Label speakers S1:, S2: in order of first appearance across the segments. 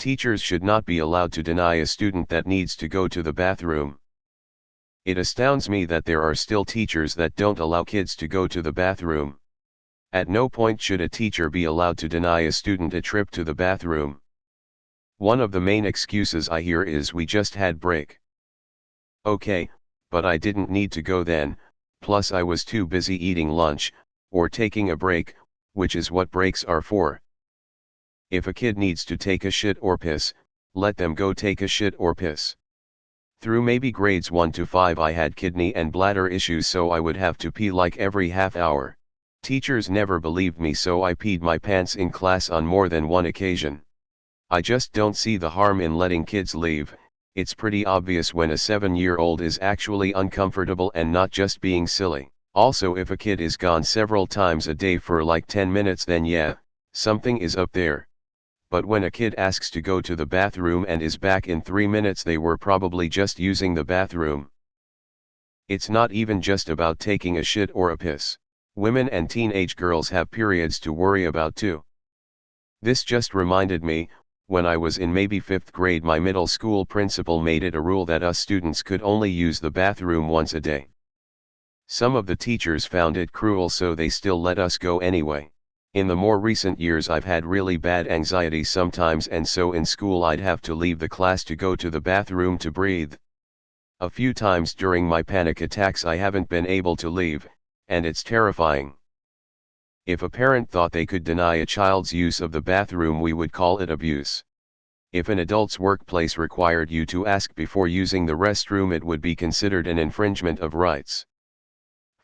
S1: Teachers should not be allowed to deny a student that needs to go to the bathroom. It astounds me that there are still teachers that don't allow kids to go to the bathroom. At no point should a teacher be allowed to deny a student a trip to the bathroom. One of the main excuses I hear is we just had break. Okay, but I didn't need to go then, plus I was too busy eating lunch, or taking a break, which is what breaks are for. If a kid needs to take a shit or piss, let them go take a shit or piss. Through maybe grades 1 to 5 I had kidney and bladder issues, so I would have to pee like every half hour. Teachers never believed me, so I peed my pants in class on more than one occasion. I just don't see the harm in letting kids leave. It's pretty obvious when a 7-year-old is actually uncomfortable and not just being silly. Also, if a kid is gone several times a day for like 10 minutes, then yeah, something is up there. But when a kid asks to go to the bathroom and is back in 3 minutes, they were probably just using the bathroom. It's not even just about taking a shit or a piss. Women and teenage girls have periods to worry about too. This just reminded me, when I was in maybe 5th grade, my middle school principal made it a rule that us students could only use the bathroom once a day. Some of the teachers found it cruel, so they still let us go anyway. In the more recent years I've had really bad anxiety sometimes, and so in school I'd have to leave the class to go to the bathroom to breathe. A few times during my panic attacks I haven't been able to leave, and it's terrifying. If a parent thought they could deny a child's use of the bathroom, we would call it abuse. If an adult's workplace required you to ask before using the restroom, it would be considered an infringement of rights.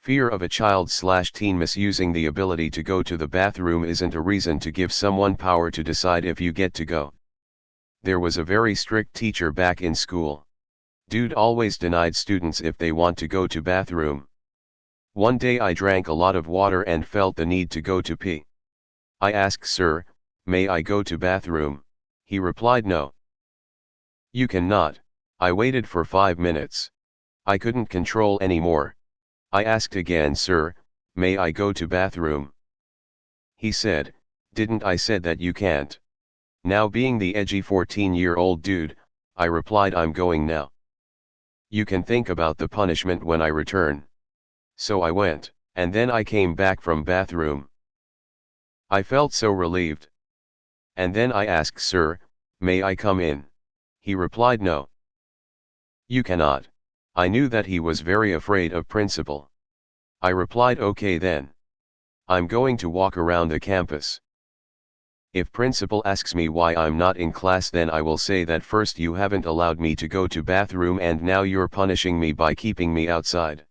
S1: Fear of a child/teen misusing the ability to go to the bathroom isn't a reason to give someone power to decide if you get to go. There was a very strict teacher back in school. Dude always denied students if they want to go to bathroom. One day I drank a lot of water and felt the need to go to pee. I asked, "Sir, may I go to bathroom?" He replied, "No. You cannot." I waited for 5 minutes. I couldn't control anymore. I asked again, "Sir, may I go to bathroom?" He said, "Didn't I said that you can't?" Now, being the edgy 14-year-old dude, I replied, "I'm going now. You can think about the punishment when I return." So I went, and then I came back from bathroom. I felt so relieved. And then I asked, "Sir, may I come in?" He replied, "No. You cannot." I knew that he was very afraid of principal. I replied, "Okay then. I'm going to walk around the campus. If principal asks me why I'm not in class, then I will say that first you haven't allowed me to go to bathroom, and now you're punishing me by keeping me outside."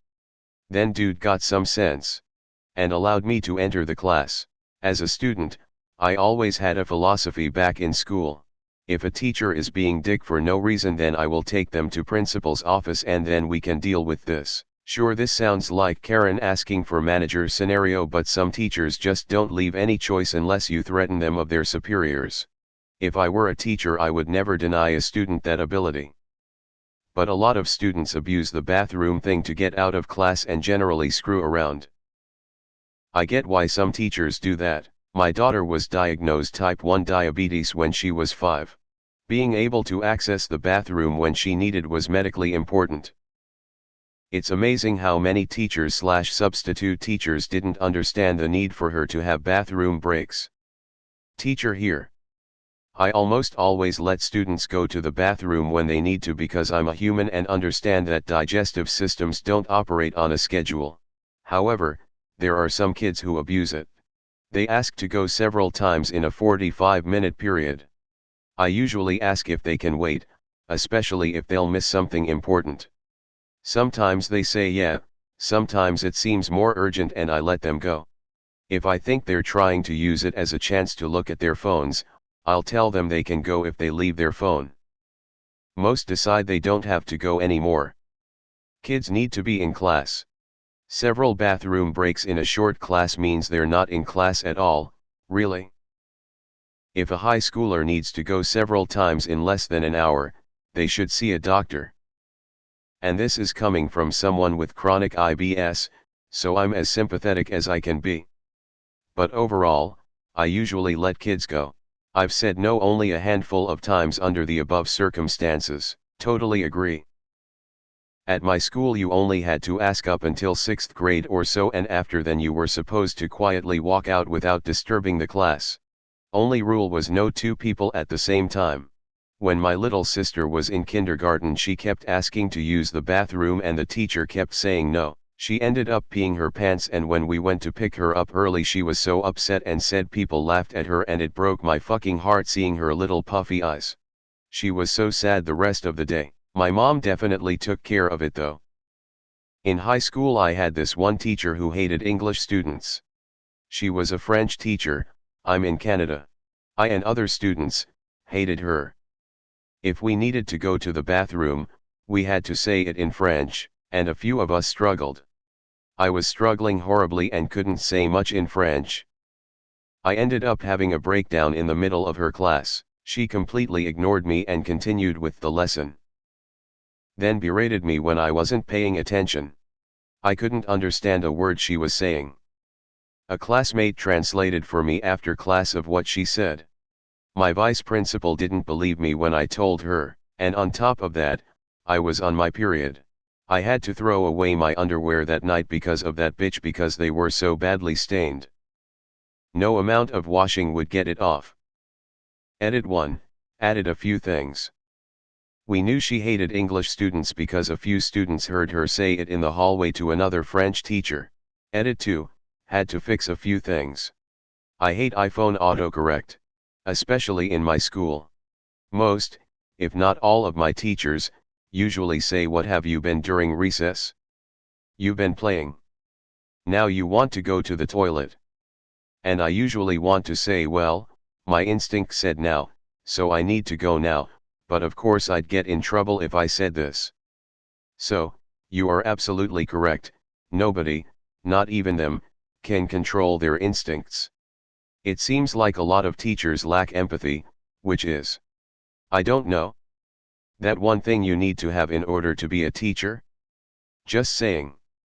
S1: Then dude got some sense, and allowed me to enter the class. As a student, I always had a philosophy back in school: if a teacher is being dick for no reason, then I will take them to principal's office and then we can deal with this. Sure, this sounds like Karen asking for manager scenario, but some teachers just don't leave any choice unless you threaten them of their superiors. If I were a teacher, I would never deny a student that ability. But a lot of students abuse the bathroom thing to get out of class and generally screw around. I get why some teachers do that. My daughter was diagnosed type 1 diabetes when she was 5. Being able to access the bathroom when she needed was medically important. It's amazing how many teachers/substitute teachers didn't understand the need for her to have bathroom breaks. Teacher here. I almost always let students go to the bathroom when they need to, because I'm a human and understand that digestive systems don't operate on a schedule. However, there are some kids who abuse it. They ask to go several times in a 45-minute period. I usually ask if they can wait, especially if they'll miss something important. Sometimes they say yeah, sometimes it seems more urgent and I let them go. If I think they're trying to use it as a chance to look at their phones, I'll tell them they can go if they leave their phone. Most decide they don't have to go anymore. Kids need to be in class. Several bathroom breaks in a short class means they're not in class at all, really. If a high schooler needs to go several times in less than an hour, they should see a doctor. And this is coming from someone with chronic IBS, so I'm as sympathetic as I can be. But overall, I usually let kids go. I've said no only a handful of times under the above circumstances. Totally agree. At my school you only had to ask up until 6th grade or so, and after then you were supposed to quietly walk out without disturbing the class. Only rule was no two people at the same time. When my little sister was in kindergarten she kept asking to use the bathroom and the teacher kept saying no. She ended up peeing her pants, and when we went to pick her up early she was so upset and said people laughed at her, and it broke my fucking heart seeing her little puffy eyes. She was so sad the rest of the day. My mom definitely took care of it though. In high school I had this one teacher who hated English students. She was a French teacher. I'm in Canada. I and other students hated her. If we needed to go to the bathroom, we had to say it in French, and a few of us struggled. I was struggling horribly and couldn't say much in French. I ended up having a breakdown in the middle of her class. She completely ignored me and continued with the lesson. Then berated me when I wasn't paying attention. I couldn't understand a word she was saying. A classmate translated for me after class of what she said. My vice principal didn't believe me when I told her, and on top of that, I was on my period. I had to throw away my underwear that night because of that bitch, because they were so badly stained. No amount of washing would get it off. Edit 1, added a few things. We knew she hated English students because a few students heard her say it in the hallway to another French teacher. Edit 2, had to fix a few things. I hate iPhone autocorrect. Especially in my school. Most, if not all of my teachers, usually say what have you been during recess? You've been playing. Now you want to go to the toilet. And I usually want to say well, my instinct said now, so I need to go now, but of course I'd get in trouble if I said this. So, you are absolutely correct, nobody, not even them, can control their instincts. It seems like a lot of teachers lack empathy, which is, I don't know, that one thing you need to have in order to be a teacher? Just saying.